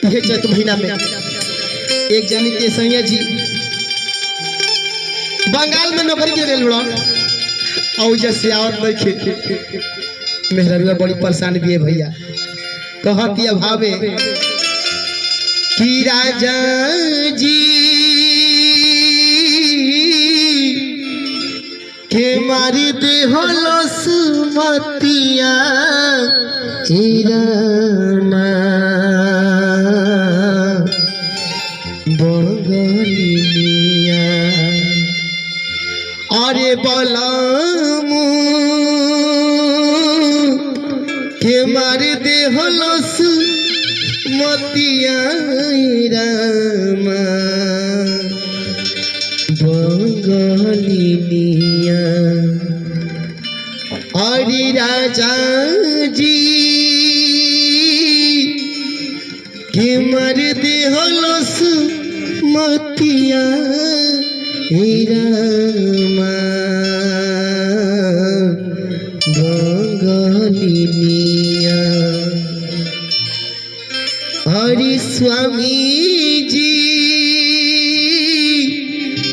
ये चैत महीना में एक जनी के सैया जी बंगाल में नौकरी के रेल बड़ा और जैसे आवत देखे मेहररुआ बड़ी परेशान भी है भैया कहती भावे कि राजा जी के मारी दे होलो सुमतिया हिराना बंगलिया अरे बलमु के मारी दे होलो सुमतिया हिराना बंगलिया अरे राजा जी कि मर दे होलस मतिया हिरामा बंगलिया हरि स्वामी जी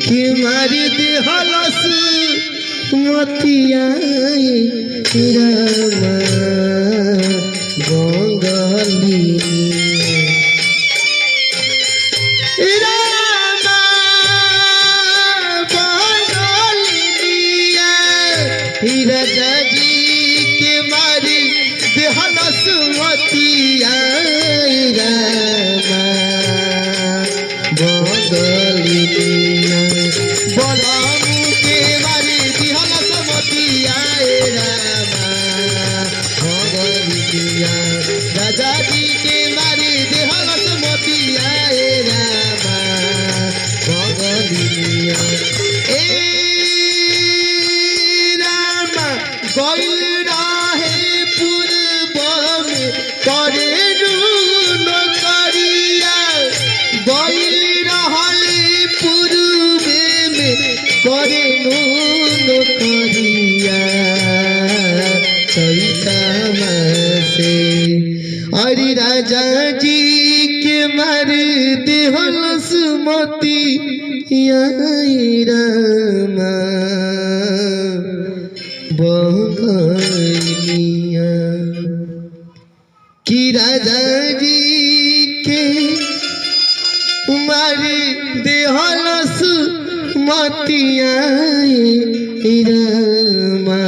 कि मर दे होलस मतिया हिरामा बंगलिया राजा जी के मारी देहलस मतिया रामा बंगलिया बलमु के मारी देहलस मतिया रामा बंगलिया राजा जी के मारी देहलस मतिया रामा बंगलिया गइल रहे पूर्व में करे नौकरिया गइल रहले पूर्व में करे नौकरिया चैता से अरे राजा जी के मार देहलस मतिया रामा बंगलिया कि राजा जी के मारी देहलस मतिया रामा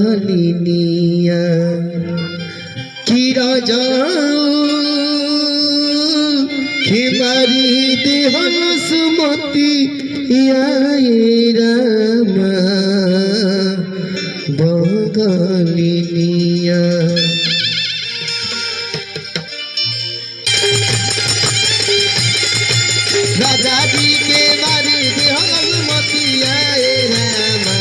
बंगलिया कि राजा के मारी देहलस मतिया रामा बंगलिया राजा जी के मारी देहलस मतिया रामा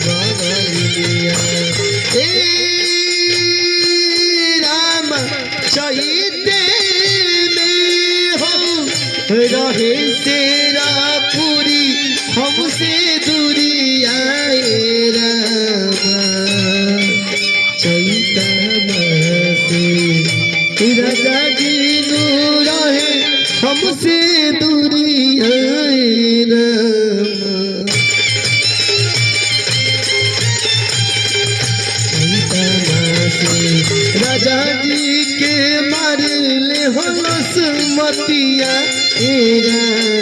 बंगलिया रामा चैते में हो रहे तेरा पूरी हमसे दूरी आए रामा चैता से राजा जी दूर है हमसे दूरी आए रामा चैता से राजा जी के मार ले होलस मतिया रामा